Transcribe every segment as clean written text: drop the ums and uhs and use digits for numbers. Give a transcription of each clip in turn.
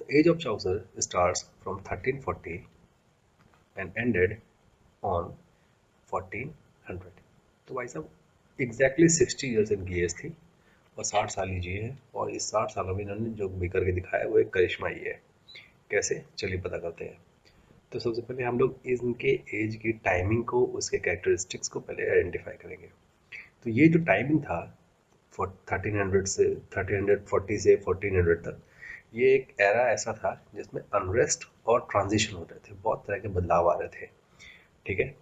age of Chaucer starts from 1340 and ended on 1400। तो भाई साहब एग्जैक्टली 60 ईयर्स इनकी एज थी और 60 साल ही जिए हैं। और इस 60 सालों में इन्होंने जो भी करके दिखाया वो एक करिश्मा ही है। कैसे, चलिए पता करते हैं। तो सबसे पहले हम लोग इनके एज की टाइमिंग को, उसके कैरेक्टरिस्टिक्स को पहले आइडेंटिफाई करेंगे। तो ये जो टाइमिंग था 1300 से 1340 से 1400 तक, ये एक एरा ऐसा था जिसमें अनरेस्ट और ट्रांजिशन हो रहे थे, बहुत तरह के बदलाव आ रहे थे। ठीक है,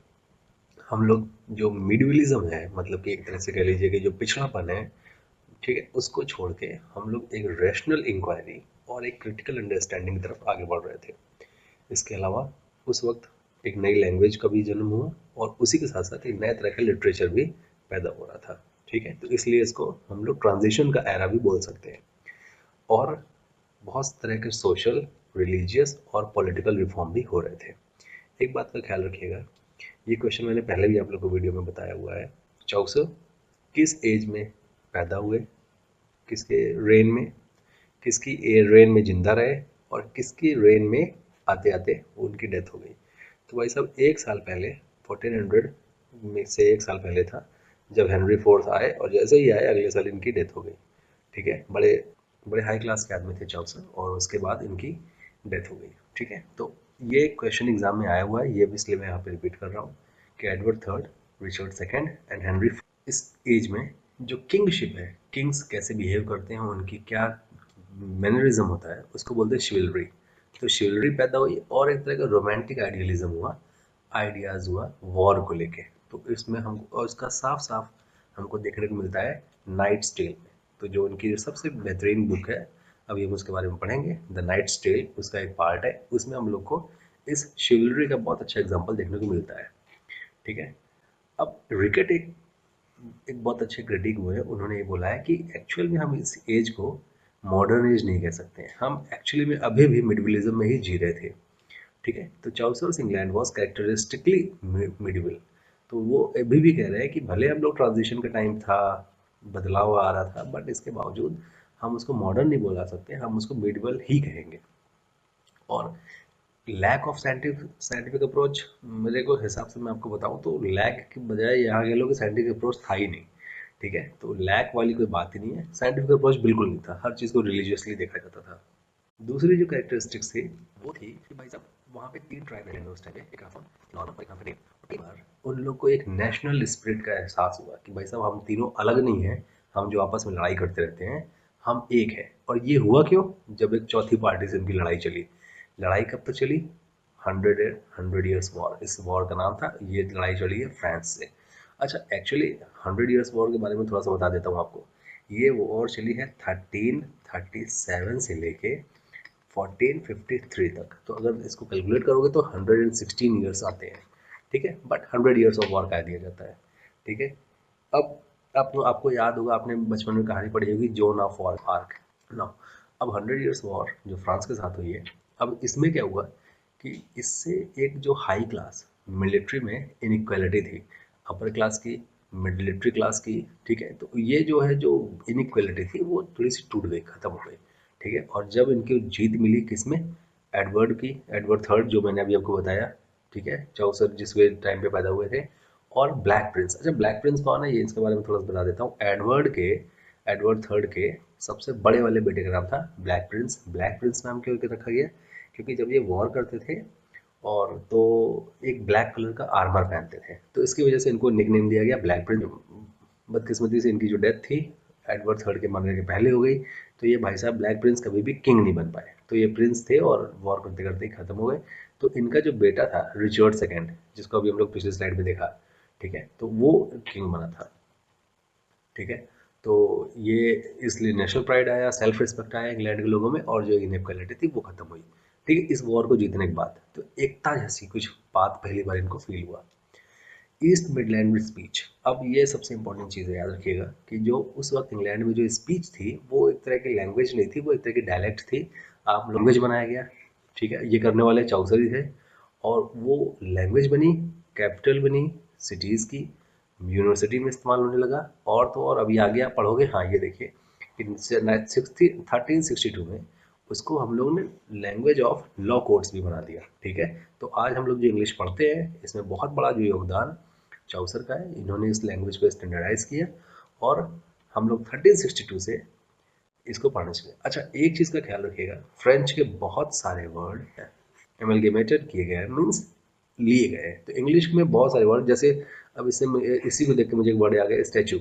हम लोग जो मिडिवलिज्म है, मतलब कि एक तरह से कह लीजिए कि जो पिछड़ापन है, ठीक है, उसको छोड़ के हम लोग एक रैशनल इंक्वायरी और एक क्रिटिकल अंडरस्टैंडिंग की तरफ आगे बढ़ रहे थे। इसके अलावा उस वक्त एक नई लैंग्वेज का भी जन्म हुआ और उसी के साथ साथ एक नए तरह का लिटरेचर भी पैदा हो रहा था। ठीक है, तो इसलिए इसको हम लोग ट्रांजिशन का एरा भी बोल सकते हैं। और बहुत तरह के सोशल, रिलीजियस और पॉलिटिकल रिफॉर्म भी हो रहे थे। एक बात का ख्याल रखिएगा, ये क्वेश्चन मैंने पहले भी आप लोग को वीडियो में बताया हुआ है। चौसर किस एज में पैदा हुए, किसके रेन में, किसकी रेन में जिंदा रहे और किसकी रेन में आते आते उनकी डेथ हो गई। तो भाई साहब एक साल पहले 1400 में से एक साल पहले था जब हेनरी फोर्थ आए और जैसे ही आए अगले साल इनकी डेथ हो गई। ठीक है, बड़े बड़े हाई क्लास के आदमी थे चौसर और उसके बाद इनकी डेथ हो गई। ठीक है, तो ये क्वेश्चन एग्जाम में आया हुआ है, ये भी इसलिए मैं यहाँ पे रिपीट कर रहा हूँ कि Edward third, Richard second and Henry, इस एज में जो किंगशिप है, किंग्स कैसे बिहेव करते हैं, उनकी क्या मैनरिज्म होता है, उसको बोलते हैं शिवलरी। तो शिवलरी पैदा हुई और एक तरह का रोमांटिक आइडियलिज्म हुआ, आइडियाज़ हुआ वॉर को लेके। तो इसमें हमको, और इसका साफ साफ हमको देखने को मिलता है नाइट्स टेल में। तो जो उनकी जो सबसे बेहतरीन बुक है, अभी हम उसके बारे में पढ़ेंगे, द नाइट्स टेल, उसका एक पार्ट है, उसमें हम लोग को इस शिवलरी का बहुत अच्छा एग्जाम्पल देखने को मिलता है। ठीक है, अब रिकेट एक एक बहुत अच्छे क्रिटिक हुए, उन्होंने ये बोला है कि एक्चुअल में हम इस एज को मॉडर्न एज नहीं कह सकते हैं, हम एक्चुअली में अभी भी मिडिवलिज्म में ही जी रहे थे। ठीक है, तो Chaucer's England was characteristically medieval. तो वो अभी भी कह रहे हैं कि भले हम लोग ट्रांजिशन का टाइम था, बदलाव आ रहा था, बट इसके बावजूद हम उसको मॉडर्न नहीं बोला सकते, हम उसको मिडिवल ही कहेंगे। और लैक ऑफ साइंटिफिक अप्रोच, मेरे को हिसाब से मैं आपको बताऊं तो लैक की बजाय यहाँ कह लो कि साइंटिफिक अप्रोच था ही नहीं। ठीक है, तो लैक वाली कोई बात ही नहीं है, साइंटिफिक अप्रोच बिल्कुल नहीं था, हर चीज़ को रिलीजियसली देखा जाता था। दूसरी जो कैरेक्टरिस्टिक्स थी वो थी कि भाई साहब वहाँ पे 3 ट्राइब रहेंगे उस टाइम पे, एक आफम, नॉर्थ और एक आफम। कई बार उन लोग को एक नेशनल स्पिरिट का एहसास हुआ कि भाई साहब हम तीनों अलग नहीं हैं, हम जो आपस में लड़ाई करते रहते हैं हम एक है। और ये हुआ क्यों, जब एक चौथी पार्टी से इनकी लड़ाई चली। लड़ाई कब तक चली, 100 ईयर्स वॉर, इस वॉर का नाम था। ये लड़ाई चली है फ्रांस से। अच्छा, एक्चुअली 100 ईयर्स वॉर के बारे में थोड़ा सा बता देता हूँ आपको। ये वॉर चली है 1337 से लेके 1453 तक। तो अगर इसको कैलकुलेट करोगे तो 116 ईयर्स आते हैं। ठीक है, बट 100 ईयर्स ऑफ वॉर कह दिया जाता है। ठीक है, अब आपको याद होगा, आपने बचपन में कहानी पढ़ी होगी जोन ऑफ वॉर आर्क ना। अब 100 ईयर्स वॉर जो फ्रांस के साथ हुई है, अब इसमें क्या हुआ कि इससे एक जो हाई क्लास मिलिट्री में इनइक्वालिटी थी, अपर क्लास की, मिलिट्री क्लास की, ठीक है, तो ये जो है जो इनइक्वालिटी थी वो थोड़ी सी टूट गई, खत्म हो गई। ठीक है, और जब इनकी जीत मिली किसमें, एडवर्ड की, एडवर्ड थर्ड जो मैंने अभी आपको बताया। ठीक है, चौसर जिस टाइम पे पैदा हुए थे। और ब्लैक प्रिंस, अच्छा ब्लैक प्रिंस कौन है, ये इसके बारे में थोड़ा सा बता देता हूँ। एडवर्ड थर्ड के सबसे बड़े वाले बेटे का नाम था ब्लैक प्रिंस। ब्लैक प्रिंस नाम क्यों रखा गया, क्योंकि जब ये वॉर करते थे और तो एक ब्लैक कलर का आर्मर पहनते थे, तो इसकी वजह से इनको निक नेम दिया गया ब्लैक प्रिंस। बदकिस्मती से इनकी जो डेथ थी एडवर्ड थर्ड के मरने के पहले हो गई, तो ये भाई साहब ब्लैक प्रिंस कभी भी किंग नहीं बन पाए। तो ये प्रिंस थे और वॉर करते करते ही खत्म हो गए। तो इनका जो बेटा था रिचर्ड सेकेंड, जिसको अभी हम लोग पिछले स्लाइड में देखा, ठीक है, तो वो किंग बना था। ठीक है, तो ये इसलिए नेशनल प्राइड आया, सेल्फ रिस्पेक्ट आया इंग्लैंड के लोगों में, और जो इनइक्वालिटी थी वो खत्म हुई। ठीक है, इस वॉर को जीतने के बाद तो एकता जैसी कुछ बात पहली बार इनको फील हुआ। ईस्ट मिडलैंड स्पीच, अब ये सबसे इंपॉर्टेंट चीज़ है, याद रखिएगा कि जो उस वक्त इंग्लैंड में जो स्पीच थी वो एक तरह की लैंग्वेज नहीं थी, वो एक तरह की डायलेक्ट थी। आप लैंग्वेज बनाया गया, ठीक है, ये करने वाले चौसर ही थे। और वो लैंग्वेज बनी, कैपिटल बनी, सिटीज़ की, यूनिवर्सिटी में इस्तेमाल होने लगा। और तो और अभी आगे आप पढ़ोगे, हाँ ये देखिए, इन 1362 में उसको हम लोग ने लैंग्वेज ऑफ लॉ कोड्स भी बना दिया। ठीक है, तो आज हम लोग जो इंग्लिश पढ़ते हैं इसमें बहुत बड़ा जो योगदान चाउसर का है। इन्होंने इस लैंग्वेज को स्टैंडर्डाइज किया और हम लोग 1362 से इसको पढ़ना चाहिए। अच्छा, एक चीज़ का ख्याल रखिएगा, फ्रेंच के बहुत सारे वर्ड एमलगेमेटेड किए गए हैं, मीन्स लिए गए हैं। तो इंग्लिश में बहुत सारे वर्ड, जैसे अब इसी को देख के मुझे एक वर्ड आ गया, स्टैचू।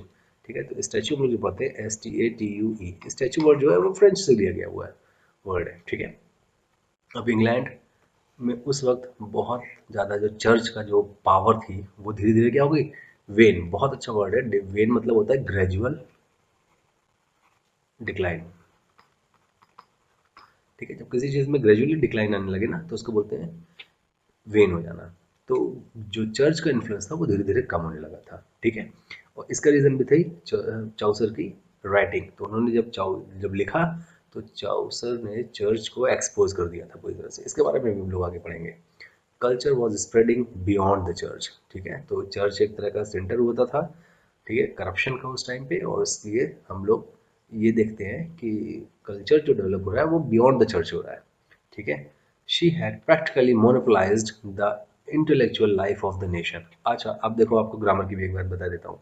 ठीक है, तो स्टैचू हम लोग जो पढ़ते हैं STATUE, स्टैचू वर्ड जो है वो फ्रेंच से लिया गया हुआ है वर्ड है। ठीक है, अब इंग्लैंड में उस वक्त बहुत ज़्यादा जो चर्च का जो पावर थी वो धीरे धीरे क्या हो गई, वेन, बहुत अच्छा वर्ड है, वेन मतलब होता है ग्रेजुअल डिक्लाइन। ठीक है, जब किसी चीज़ में ग्रेजुअली डिक्लाइन आने लगे ना तो उसको बोलते हैं वेन हो जाना। तो जो चर्च का इन्फ्लुएंस था वो धीरे धीरे कम होने लगा था। ठीक है, और इसका रीज़न भी थी चाउसर की राइटिंग। तो उन्होंने जब लिखा तो चाउसर ने चर्च को एक्सपोज कर दिया था पूरी तरह से। इसके बारे में भी हम लोग आगे पढ़ेंगे। Culture was spreading beyond the church. ठीक है, तो चर्च एक तरह का सेंटर होता था, ठीक है, करप्शन का उस टाइम पे, और इसलिए हम लोग ये देखते हैं कि कल्चर जो डेवलप हो रहा है वो बियॉन्ड द चर्च हो रहा है। ठीक है, she had practically monopolised the intellectual life of the nation. अच्छा, अब देखो, आपको ग्रामर की भी एक बात बता देता हूँ।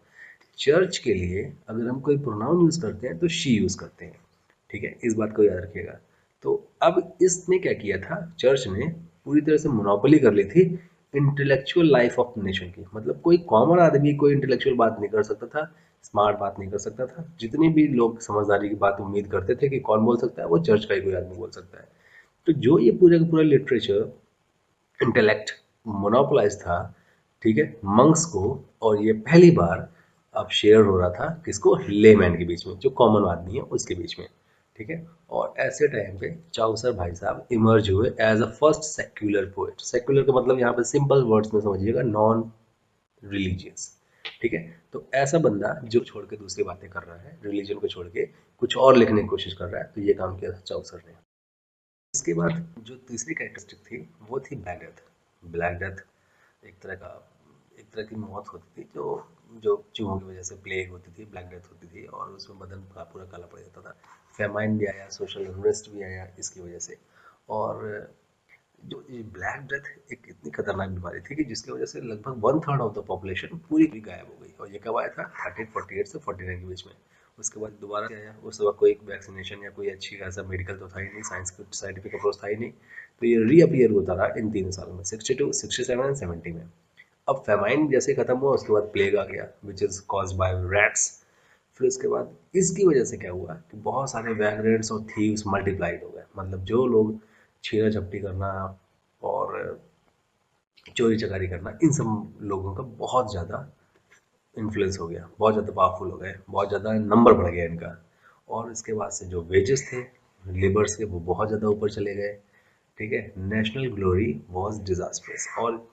चर्च के लिए अगर हम कोई प्रोनाउन यूज करते हैं तो शी यूज करते हैं। ठीक है, इस बात को याद रखिएगा। तो अब इसने क्या किया था, चर्च ने पूरी तरह से मोनोपोली कर ली थी इंटेलेक्चुअल लाइफ ऑफ नेशन की। मतलब कोई कॉमन आदमी कोई इंटेलेक्चुअल बात नहीं कर सकता था, स्मार्ट बात नहीं कर सकता था। जितनी भी लोग समझदारी की बात उम्मीद करते थे कि कौन बोल सकता है, वो चर्च का ही कोई आदमी बोल सकता है। तो जो ये पूरा का पूरा लिटरेचर इंटेलेक्ट मोनोपोलाइज था, ठीक है, मंक्स को, और ये पहली बार अब शेयर हो रहा था किसको, लेमैन के बीच में, जो कॉमन आदमी है उसके बीच में। ठीक है, और ऐसे टाइम पे चाउसर भाई साहब इमर्ज हुए as a first secular poet. Secular का मतलब यहाँ पे सिंपल वर्ड्स में समझिएगा, नॉन रिलीजियस। ठीक है, तो ऐसा बंदा जो छोड़ के दूसरी बातें कर रहा है, रिलीजन को छोड़ के कुछ और लिखने की कोशिश कर रहा है, तो ये काम किया था चाउसर ने। इसके बाद जो तीसरी कैरेक्टरिस्टिक थी वो थी ब्लैक डेथ। ब्लैक डेथ एक तरह का एक तरह की मौत होती थी जो जो चूहों की वजह से प्लेग होती थी, ब्लैक डेथ होती थी, और उसमें बदन का पूरा काला पड़ जाता था। फेमाइन भी आया, सोशल अनरेस्ट भी आया इसकी वजह से। और जो ये ब्लैक डेथ एक इतनी खतरनाक बीमारी थी कि जिसकी वजह से लगभग 1/3 ऑफ द पॉपुलेशन पूरी पूरी गायब हो गई। और ये कब आया था, 1348 से 49 के बीच में। उसके बाद दोबारा आया, उस वक्त कोई वैक्सीनेशन या कोई अच्छी खासा मेडिकल तो था ही नहीं, साइंस साइंटिफिक अप्रोच था ही नहीं। तो ये रीअपियर होता रहा इन 3 सालों में, 62, 67 एंड 70 में। अब फेमाइन जैसे खत्म हुआ उसके बाद प्लेग आ गया, which is caused by rats. फिर उसके बाद इसकी वजह से क्या हुआ कि बहुत सारे वैगरेंट्स और थीव्स मल्टीप्लाइड हो गए। मतलब जो लोग छीना झपटी करना और चोरी चकारी करना, इन सब लोगों का बहुत ज़्यादा इन्फ्लुएंस हो गया, बहुत ज़्यादा पावरफुल हो गए, बहुत ज़्यादा नंबर बढ़ गया इनका। और इसके बाद से जो वेजेस थे लेबर्स के वो बहुत ज़्यादा ऊपर चले गए। ठीक है, नेशनल ग्लोरी वॉज डिजास्ट्रस। और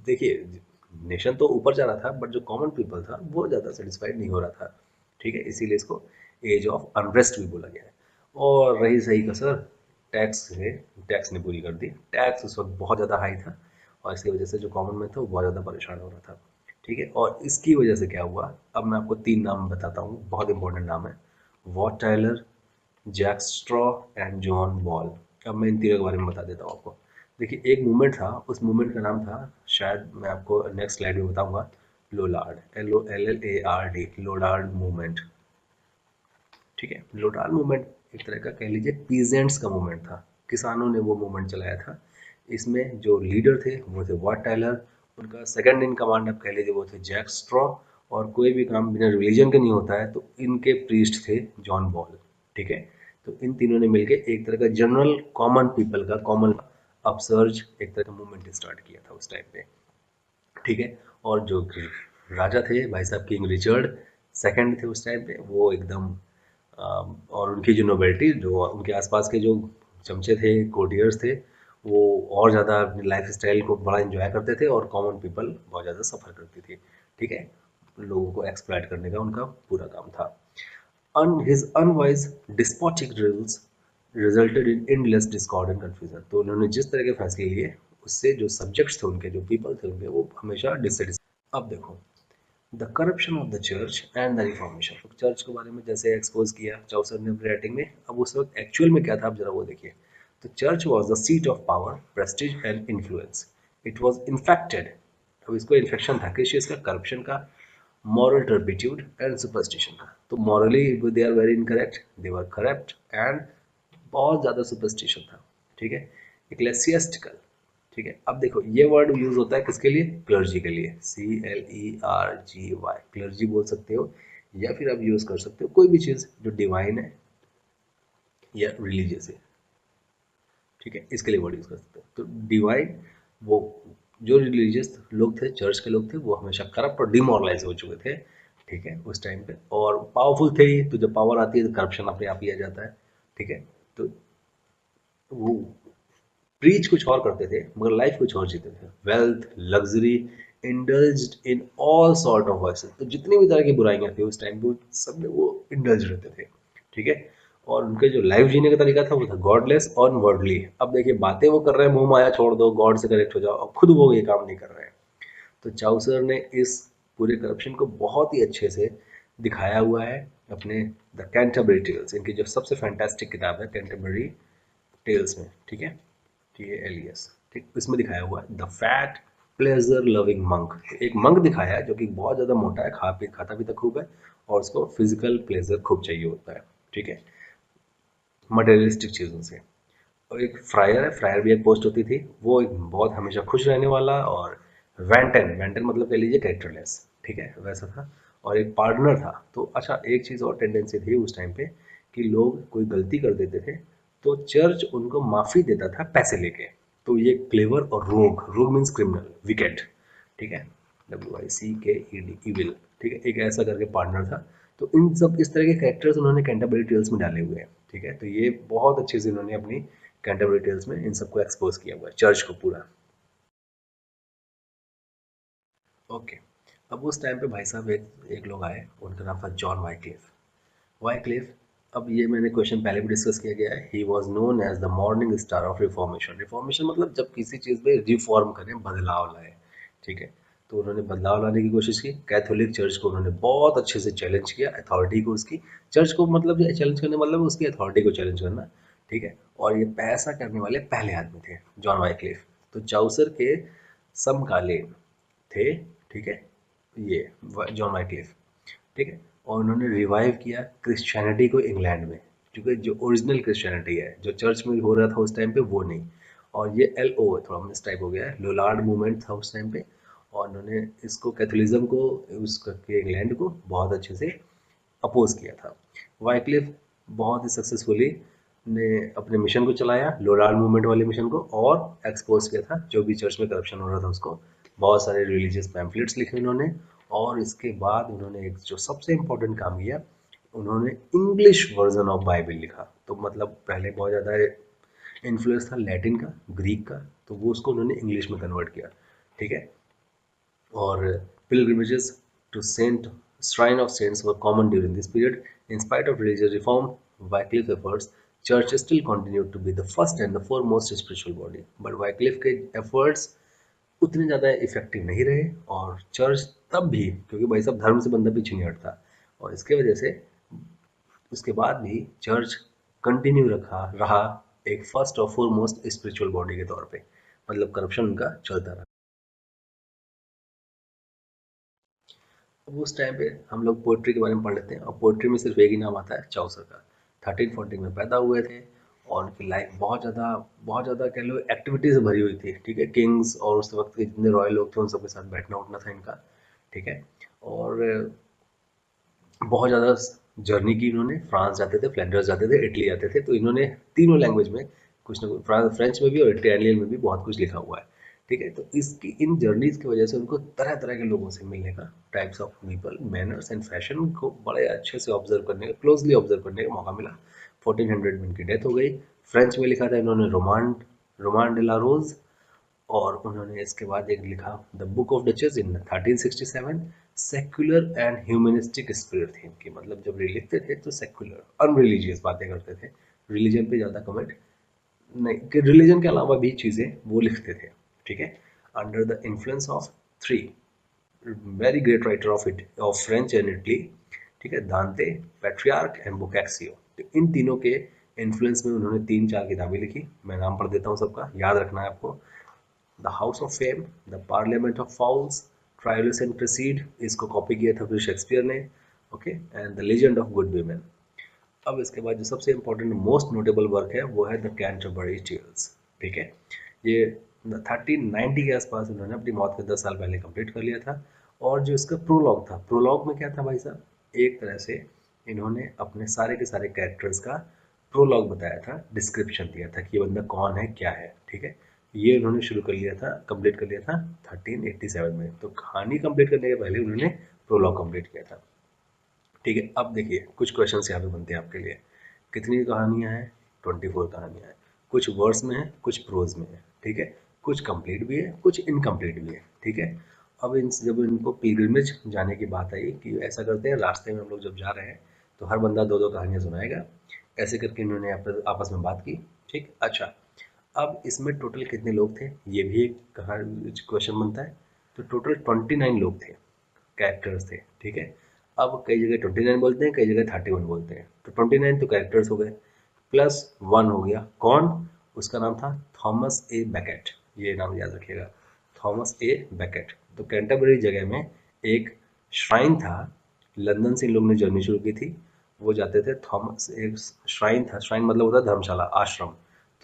देखिए, नेशन तो ऊपर जा रहा था बट जो कॉमन पीपल था वो ज़्यादा सेटिस्फाइड नहीं हो रहा था। ठीक है, इसीलिए इसको एज ऑफ अनरेस्ट भी बोला गया है। और रही सही कसर, टैक्स ने पूरी कर दी। टैक्स उस वक्त बहुत ज़्यादा हाई था और इसकी वजह से जो कॉमन मैन था वो बहुत ज़्यादा परेशान हो रहा था। ठीक है, और इसकी वजह से क्या हुआ, अब मैं आपको 3 नाम बताता हूँ, बहुत इंपॉर्टेंट नाम है। Wat Tyler, Jack Straw and John Ball. अब मैं इन तीनों के बारे में बता देता हूँ आपको। देखिए, एक मूवमेंट था, उस मूवमेंट का नाम था, शायद मैं आपको नेक्स्ट स्लाइड में बताऊंगा, लोलार्ड, LOLLARD, लोलार्ड मूवमेंट। ठीक है, लोलार्ड मूवमेंट एक तरह का कह लीजिए पीजेंट्स का मूवमेंट था, किसानों ने वो मूवमेंट चलाया था। इसमें जो लीडर थे वो थे वॉट टाइलर, उनका सेकंड इन कमांड आप कह लीजिए वो थे जैक स्ट्रॉ, और कोई भी काम बिना रिलीजन के नहीं होता है तो इनके प्रीस्ट थे जॉन बॉल। ठीक है, तो इन तीनों ने मिलकर एक तरह का जनरल कॉमन पीपल का कॉमन अपसर्ज एक तरह का मूवमेंट स्टार्ट किया था उस टाइम पे। ठीक है, और जो राजा थे भाई साहब, किंग रिचर्ड सेकंड थे उस टाइम पे, वो एकदम और उनकी जो नोबेलिटी, जो उनके आसपास के जो चमचे थे, कोर्टियर्स थे, वो और ज़्यादा अपनी लाइफ स्टाइल को बड़ा इंजॉय करते थे और कॉमन पीपल बहुत ज़्यादा सफ़र करती थी। ठीक है, लोगों को एक्सप्लॉइट करने का उनका पूरा काम था। His unwise despotic rules resulted in endless discord and confusion। तो उन्होंने जिस तरह के फैसले लिए उससे जो सब्जेक्ट्स थे उनके, जो पीपल थे उनके, वो हमेशा डिससेटिस्फाइड। अब देखो, the corruption of the church and the reformation. Church के बारे में जैसे एक्सपोज किया चाउसर ने अपनी राइटिंग में, अब उस वक्त एक्चुअल में क्या था आप जरा वो देखिए। The church was the seat of power, prestige and influence. It was infected. अब इसको इन्फेक्शन था किस चीज़ का? करप्शन का, moral turpitude and superstition का. तो morally they are very incorrect, they were corrupt and बहुत ज़्यादा superstition था. ठीक है. ecclesiastical. ठीक है. अब देखो ये वर्ड यूज होता है किसके लिए? क्लर्जी के लिए. CLERGY. क्लर्जी बोल सकते हो या फिर आप यूज कर सकते हो कोई भी चीज़ जो डिवाइन है या रिलीजियस है. ठीक है. इसके लिए वर्ड यूज कर सकते हो. तो डिवाइन, वो जो रिलीजियस लोग थे, चर्च के लोग थे, वो हमेशा करप्ट और डिमोरलाइज हो चुके थे. ठीक है. उस टाइम पे और पावरफुल थे ही, तो जब पावर आती है तो करप्शन अपने आप ही आ जाता है. ठीक है. तो वो प्रीच कुछ और करते थे मगर लाइफ कुछ और जीते थे. Wealth, luxury, indulged in all sort of vices. तो जितनी भी तरह की बुराइयां थी उस टाइम पे सब में वो इंडल्ज रहते थे. ठीक है. और उनके जो लाइफ जीने का तरीका था वो था गॉडलेस और वर्डली. अब देखिए बातें वो कर रहे हैं, मोह माया छोड़ दो, गॉड से कनेक्ट हो जाओ, अब खुद वो ये काम नहीं कर रहे हैं. तो चाउसर ने इस पूरे करप्शन को बहुत ही अच्छे से दिखाया हुआ है अपने द कैंटरबरी टेल्स. इनकी जो सबसे फैंटास्टिक किताब है कैंटरबरी टेल्स में. ठीक है. TALES. ठीक. इसमें दिखाया हुआ है the fat pleasure loving monk. एक मंक दिखाया है जो कि बहुत ज़्यादा मोटा है, खाता पीता खूब है और उसको फिजिकल प्लेजर खूब चाहिए होता है. ठीक है. मटेरियलिस्टिक चीज़ों से. और एक फ्रायर है, फ्रायर भी एक पोस्ट होती थी, वो एक बहुत हमेशा खुश रहने वाला. और वेंटन, वेंटन मतलब कह लीजिए कैरेक्टरलेस. ठीक है. वैसा था. और एक पार्टनर था. तो अच्छा एक चीज़ और टेंडेंसी थी उस टाइम पे कि लोग कोई गलती कर देते थे तो चर्च उनको माफ़ी देता था पैसे लेके. तो ये क्लेवर और रोग, रोग मीन्स क्रिमिनल, विकेट. ठीक है. WICKED, evil. ठीक है. एक ऐसा करके पार्टनर था. तो इन सब इस तरह के कैरेक्टर्स उन्होंने कैंटरबरी टेल्स में डाले हुए हैं. ठीक है. तो ये बहुत अच्छे से उन्होंने अपनी कैंटरबरी टेल्स में इन सबको एक्सपोज किया हुआ है, चर्च को पूरा. ओके. अब उस टाइम पे भाई साहब एक लोग आए, उनका नाम था जॉन वाइक्लिफ. वाइक्लिफ, अब ये मैंने क्वेश्चन पहले भी डिस्कस किया गया है. He was known as the morning star of reformation. Reformation मतलब जब किसी चीज़ में रिफॉर्म करें, बदलाव लाए. ठीक है. तो उन्होंने बदलाव लाने की कोशिश की. कैथोलिक चर्च को उन्होंने बहुत अच्छे से चैलेंज किया, अथॉरिटी को उसकी. चर्च को मतलब चैलेंज करने मतलब उसकी अथॉरिटी को चैलेंज करना. ठीक है. और ये पैसा करने वाले पहले आदमी थे जॉन वाइक्लिफ. तो चाउसर के समकालीन थे. ठीक है. ये जॉन वाइक्लिफ. ठीक है. और उन्होंने रिवाइव किया क्रिश्चियनिटी को इंग्लैंड में, क्योंकि जो ओरिजिनल क्रिश्चियनिटी है जो चर्च में हो रहा था उस टाइम पे वो नहीं. और ये LO थोड़ा मिस टाइप हो गया है, लोलार्ड मूवमेंट था उस टाइम पे. और उन्होंने इसको कैथोलिज्म को उस करके इंग्लैंड को बहुत अच्छे से अपोज किया था. वाइक्लिफ बहुत ही सक्सेसफुली ने अपने मिशन को चलाया, लोलार्ड मूवमेंट वाले मिशन को, और एक्सपोज किया था जो भी चर्च में करप्शन हो रहा था उसको. बहुत सारे रिलीजियस पैम्फलेट्स लिखे उन्होंने. और इसके बाद उन्होंने एक जो सबसे इम्पोर्टेंट काम किया, उन्होंने इंग्लिश वर्जन ऑफ बाइबल लिखा. तो मतलब पहले बहुत ज़्यादा इन्फ्लुएंस था लैटिन का, ग्रीक का, तो वो उसको उन्होंने इंग्लिश में कन्वर्ट किया. ठीक है. और pilgrimages to Saint Shrine of Saints were common during this period. In spite of religious reform, Wycliffe's efforts, Church still continued to be the first and the foremost spiritual body. But Wycliffe के efforts उतने ज़्यादा effective नहीं रहे. और church तब भी, क्योंकि भाई साहब धर्म से बंदा पीछे नहीं हटता, और इसके वजह से उसके बाद भी चर्च कंटिन्यू रहा एक फर्स्ट और फोरमोस्ट स्पिरिचुअल बॉडी के तौर पे. मतलब करप्शन उनका चलता रहा. अब उस टाइम पे हम लोग पोइट्री के बारे में पढ़ लेते हैं. और पोइट्री में सिर्फ एक ही नाम आता है, चाउसर का. 1340 में पैदा हुए थे. और उनकी लाइफ बहुत ज़्यादा कह लो एक्टिविटी से भरी हुई थी. ठीक है. किंग्स और उस वक्त के जितने रॉयल लोग थे उन सबके साथ बैठना उठना था इनका. ठीक है. और बहुत ज़्यादा जर्नी की इन्होंने. फ्रांस जाते थे, फ्लैंडर्स जाते थे, इटली जाते थे. तो इन्होंने तीनों लैंग्वेज में कुछ ना कुछ, फ्रेंच में भी और इटालियन में भी बहुत कुछ लिखा हुआ है. ठीक है. तो इसकी इन जर्नीज की वजह से उनको तरह तरह के लोगों से मिलने का, types of people, manners and fashion को बड़े अच्छे से ऑब्जर्व करने का, क्लोजली ऑब्जर्व करने का मौका मिला. 1400 में इनकी डेथ हो गई. फ्रेंच में लिखा था इन्होंने रोमान रोमान डे ला रोज. और उन्होंने इसके बाद एक लिखा the book of duchess in 1367. Secular and humanistic spirit थी इनकी. मतलब जब लिखते थे तो सेक्युलर अनरिलीजियस बातें करते थे, रिलीजन पे ज़्यादा कमेंट नहीं, कि रिलीजन के अलावा भी चीज़ें वो लिखते थे. ठीक है. Under the influence of three very great writer of French and Italy. ठीक है. दांते, पेट्रियार्क एंड बोकैक्सियो. तो इन तीनों के इन्फ्लुएंस में उन्होंने 3-4 किताबें लिखी, मैं नाम पढ़ देता हूँ सबका, याद रखना है आपको। The house of fame, the parliament of fowls, trials and proceed, इसको कॉपी किया था फिर शेक्सपियर ने, okay, and the legend of good women. अब इसके बाद जो सबसे इंपॉर्टेंट मोस्ट नोटेबल वर्क है वो है द कैंटरबरी टेल्स, ठीक है। ये 1390 के आसपास उन्होंने अपनी मौत के 10 साल पहले कंप्लीट कर लिया था। और जो इसका प्रोलॉग था, प्रोलॉग में क्या था भाई साहब, एक तरह से इन्होंने अपने सारे के सारे कैरेक्टर्स का प्रोलॉग बताया था, डिस्क्रिप्शन दिया था कि ये बंदा कौन है क्या है, ठीक है। ये उन्होंने शुरू कर लिया था, कंप्लीट कर लिया था 1387 में। तो कहानी कंप्लीट करने के पहले उन्होंने प्रोलॉग कंप्लीट किया था, ठीक है। अब देखिए कुछ क्वेश्चंस यहाँ पे बनते हैं आपके लिए। कितनी कहानियाँ हैं? 24 कहानियाँ हैं। कुछ वर्स में है, कुछ प्रोज में है, ठीक है। कुछ कंप्लीट भी है, कुछ इनकम्प्लीट भी है, ठीक है। अब इन जब इनको पिलग्रिमेज जाने की बात आई कि ऐसा करते हैं, रास्ते में हम लोग जब जा रहे हैं तो हर बंदा 2-2 कहानियाँ सुनाएगा, ऐसे करके इन्होंने आपस में बात की, ठीक। अच्छा, अब इसमें टोटल कितने लोग थे, ये भी एक क्वेश्चन बनता है। तो टोटल 29 लोग थे, कैरेक्टर्स थे, ठीक है। अब कई जगह 29 बोलते हैं, कई जगह 31 बोलते हैं। तो 29 तो कैरेक्टर्स हो गए, प्लस 1 हो गया कौन, उसका नाम था थॉमस ए बैकेट, ये नाम याद रखिएगा, थॉमस ए बैकेट। तो कैंटरबरी जगह में एक श्राइन था, लंदन से इन लोगों ने जर्नी शुरू की थी, वो जाते थे थॉमस, एक श्राइन था, श्राइन मतलब होता है धर्मशाला, आश्रम।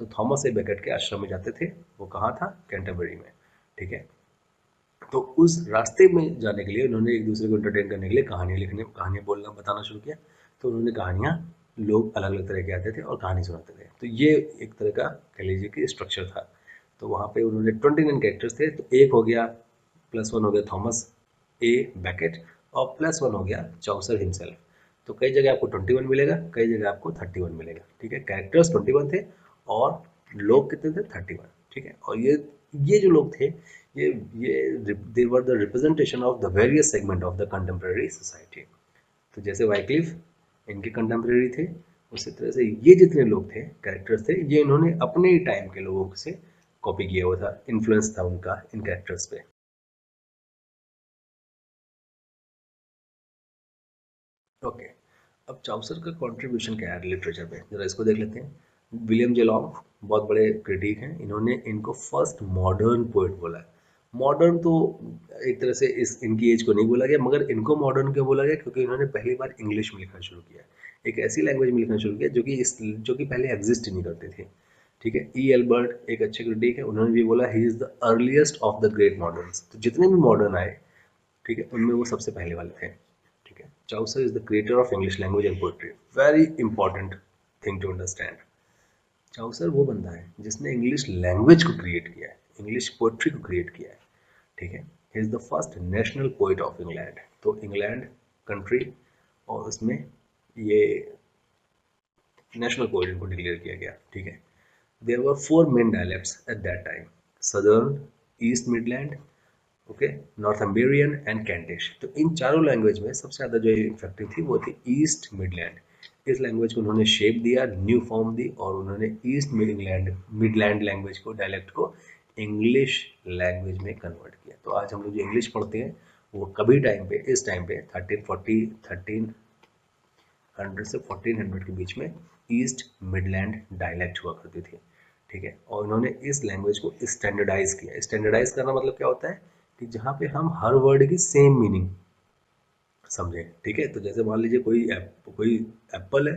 तो थॉमस ए बैकेट के आश्रम में जाते थे, वो कहाँ था, कैंटरबरी में, ठीक है। तो उस रास्ते में जाने के लिए उन्होंने एक दूसरे को एंटरटेन करने के लिए कहानियाँ लिखने, कहानियाँ बोलना बताना शुरू किया। तो उन्होंने कहानियाँ, लोग अलग अलग तरह के आते थे और कहानी सुनाते थे। तो ये एक तरह का कह लीजिए कि स्ट्रक्चर था। तो वहाँ पे उन्होंने 29 कैरेक्टर्स थे, तो एक हो गया, +1 हो गया थॉमस ए बैकेट, और +1 हो गया चौसर हिमसेल्फ। तो कई जगह आपको 21 मिलेगा, कई जगह आपको 31 मिलेगा, ठीक है। कैरेक्टर्स 21 थे और लोग कितने थे, 31, ठीक है। और ये जो लोग थे, ये they were the representation of the various segment of the contemporary society. तो जैसे वाइक्लिफ इनके कंटेम्प्रेरी थे, उसी तरह से ये जितने लोग थे, कैरेक्टर्स थे, ये इन्होंने अपने ही टाइम के लोगों से कॉपी किया हुआ था, इन्फ्लुएंस था उनका इन कैरेक्टर्स पे। ओके, अब चाउसर का कंट्रीब्यूशन क्या है लिटरेचर पे, जरा इसको देख लेते हैं। विलियम जे लॉन्ग बहुत बड़े क्रिटिक हैं, इन्होंने इनको फर्स्ट मॉडर्न पोएट बोला है। मॉडर्न तो एक तरह से इस इनकी एज को नहीं बोला गया, मगर इनको मॉडर्न क्यों बोला गया, क्योंकि इन्होंने पहली बार इंग्लिश में लिखना शुरू किया, एक ऐसी लैंग्वेज में लिखना शुरू किया जो कि पहले एग्जिस्ट ही नहीं करती थी, ठीक है। ई एल्बर्ट एक अच्छे क्रिटिक है, उन्होंने भी बोला he is the earliest of the great मॉडर्न्स। तो जितने भी मॉडर्न आए, ठीक है, उनमें वो सबसे पहले वाले थे, ठीक है। Chaucer is the creator of English language and poetry, very important thing to understand. Chaucer वो बंदा है जिसने इंग्लिश लैंग्वेज को क्रिएट किया है, इंग्लिश पोएट्री को क्रिएट किया है, ठीक है। He is the first national poet of England. तो इंग्लैंड कंट्री, और उसमें ये नेशनल पोइट इनको डिक्लेयर किया गया, ठीक है। There were 4 main dialects at that time, southern, east midland, okay, northumbrian and kentish. तो इन चारों लैंग्वेज में सबसे ज़्यादा जो इफेक्टिव थी वो थी ईस्ट मिडलैंड। इस लैंग्वेज को उन्होंने शेप दिया, न्यू फॉर्म दी, और उन्होंने ईस्ट मिडलैंड मिडलैंड लैंग्वेज को, डायलेक्ट को इंग्लिश लैंग्वेज में कन्वर्ट किया। तो आज हम लोग जो इंग्लिश पढ़ते हैं, वो कभी टाइम पे, इस टाइम पे 1340 1300 से 1400 के बीच में ईस्ट मिडलैंड डायलेक्ट हुआ करती थी, ठीक है। और उन्होंने इस लैंग्वेज को स्टैंडर्डाइज किया। स्टैंडर्डाइज करना मतलब क्या होता है कि जहाँ पे हम हर वर्ड की सेम मीनिंग समझें, ठीक है। तो जैसे मान लीजिए कोई एप्पल है,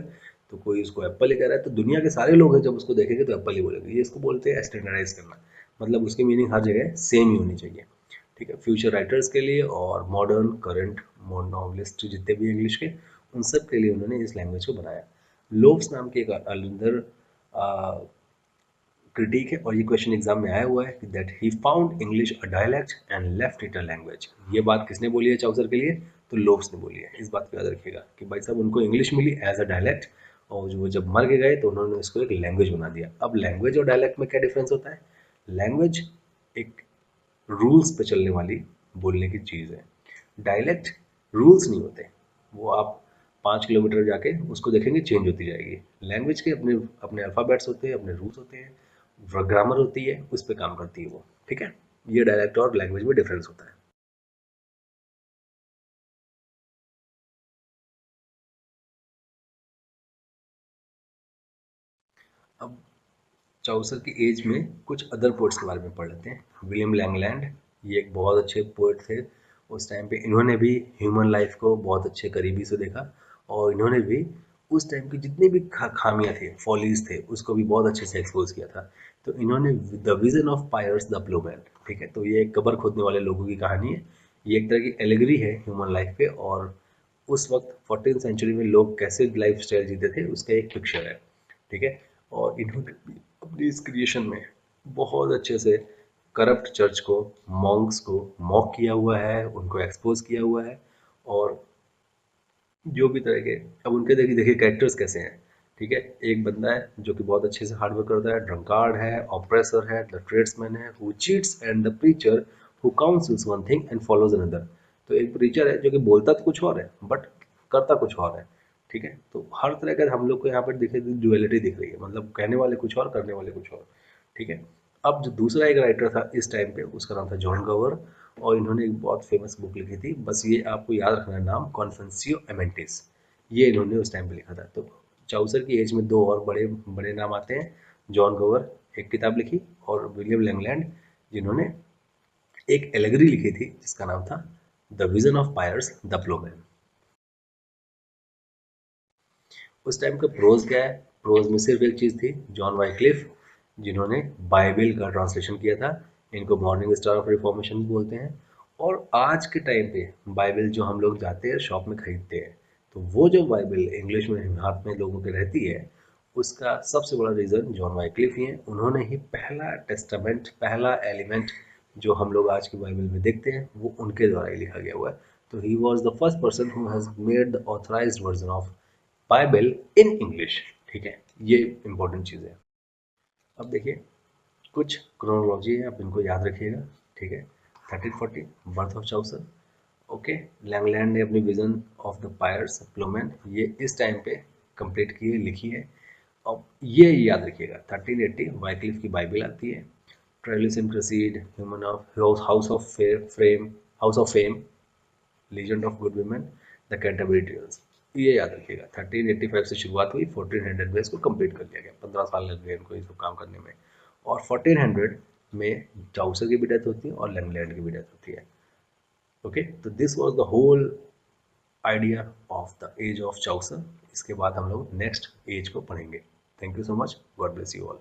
तो कोई उसको एप्पल ही कह रहा है, तो दुनिया के सारे लोग हैं जब उसको देखेंगे तो एप्पल ही बोलेंगे। ये इसको बोलते हैं स्टैंडर्डाइज करना, मतलब उसकी मीनिंग हर जगह सेम ही होनी चाहिए, ठीक है। फ्यूचर राइटर्स के लिए और मॉडर्न करंट नॉवलिस्ट जितने भी इंग्लिश के, उन सब के लिए उन्होंने इस लैंग्वेज को बनाया। लोव्स नाम के एक अंदर क्रिटिक है, और ये क्वेश्चन एग्जाम में आया हुआ है कि that he found English a dialect and left it a language. ये बात किसने बोली है चाउसर के लिए, तो लोव्स ने बोली है। इस बात को याद रखिएगा कि भाई साहब उनको इंग्लिश मिली एज अ डायलेक्ट, और जो जब मर के गए तो उन्होंने इसको एक लैंग्वेज बना दिया। अब लैंग्वेज और डायलेक्ट में क्या डिफरेंस होता है, लैंग्वेज एक रूल्स पे चलने वाली बोलने की चीज़ है, डायलेक्ट रूल्स नहीं होते, वो आप 5 किलोमीटर जाके उसको देखेंगे चेंज होती जाएगी। लैंग्वेज के अपने अपने अल्फ़ाबेट्स होते हैं, अपने रूल्स होते हैं, ग्रामर होती है, उस पर काम करती है वो, ठीक है। ये डायलेक्ट और लैंग्वेज में डिफरेंस होता है। अब चाउसर की एज में कुछ अदर पोइट्स के बारे में पढ़ लेते हैं। विलियम लैंगलैंड, ये एक बहुत अच्छे पोइट थे उस टाइम पे। इन्होंने भी ह्यूमन लाइफ को बहुत अच्छे करीबी से देखा और इन्होंने भी उस टाइम की जितनी भी खामियां थे, फॉलीज थे, उसको भी बहुत अच्छे से एक्सपोज किया था। तो इन्होंने the vision of pierce the Plowman, ठीक है, तो ये एक कब्र खोदने वाले लोगों की कहानी है। ये एक तरह की एलेगरी है ह्यूमन लाइफ पे, और उस वक्त 14th सेंचुरी में लोग कैसे लाइफ स्टाइल जीते थे उसका एक पिक्चर है, ठीक है। और इन्होंने भी अपनी इस क्रिएशन में बहुत अच्छे से करप्ट चर्च को, मॉन्क्स को मॉक किया हुआ है, उनको एक्सपोज किया हुआ है। और जो भी तरह के, अब उनके देखिए देखिए कैरेक्टर्स कैसे हैं, ठीक है। एक बंदा है जो कि बहुत अच्छे से हार्ड वर्क करता है, ड्रंकार्ड है, ऑप्रेसर है, द ट्रेड्समैन है, who cheats, and the preacher who councils one thing and follows another. तो एक प्रीचर है जो कि बोलता तो कुछ और है बट करता कुछ और है, ठीक है। तो हर तरह का हम लोग को यहाँ पर दिखे ड्युअलिटी दिख रही है, मतलब कहने वाले कुछ और, करने वाले कुछ और, ठीक है। अब जो दूसरा एक राइटर था इस टाइम पे, उसका नाम था जॉन गवर, और इन्होंने एक बहुत फेमस बुक लिखी थी, बस ये आपको याद रखना है नाम, कॉन्फेंसियो एमेंटिस। ये इन्होंने उस टाइम पे लिखा था। तो चाउसर की एज में दो और बड़े बड़े नाम आते हैं। जॉन गवर एक किताब लिखी, और विलियम लैंगलैंड जिन्होंने एक एलेगरी लिखी थी जिसका नाम था the vision of pierce the Plowman. उस टाइम का प्रोज क्या है? प्रोज में सिर्फ एक चीज़ थी, जॉन वाइक्लिफ जिन्होंने बाइबल का ट्रांसलेशन किया था। इनको मॉर्निंग स्टार ऑफ रिफॉर्मेशन बोलते हैं। और आज के टाइम पे बाइबल जो हम लोग जाते हैं शॉप में खरीदते हैं, तो वो जो बाइबल इंग्लिश में हाथ में लोगों के रहती है, उसका सबसे बड़ा रीज़न जॉन वाइक्लिफ ही है। उन्होंने ही पहला टेस्टामेंट, पहला एलिमेंट जो हम लोग आज की बाइबल में देखते हैं, वो उनके द्वारा ही लिखा गया हुआ है। तो he was the first person who has made the authorised version of Bible in English, ठीक है। ये इंपॉर्टेंट चीज़ है। अब देखिए कुछ क्रोनोलॉजी है, आप इनको याद रखिएगा, ठीक है। 1340 birth of Chaucer, okay. Langland ने अपनी vision of the pierce Plowman ये इस टाइम पे कंप्लीट की है, लिखी है। अब ये याद रखिएगा 1380 वाइक्लिफ की बाइबल आती है। Troilus and Criseyde, human of house of frame, house of fame, legend of good women, the Canterbury tales. ये याद रखिएगा 1385 से शुरुआत हुई, 1400 में इसको कंप्लीट कर लिया गया। 15 साल लग गए इनको इसको काम करने में। और 1400 में चाउसर की भी डेथ होती है और लैंगलैंड की भी डेथ होती है, ओके। तो this was the whole idea of the age of Chaucer. इसके बाद हम लोग नेक्स्ट एज को पढ़ेंगे। Thank you so much, God bless you all.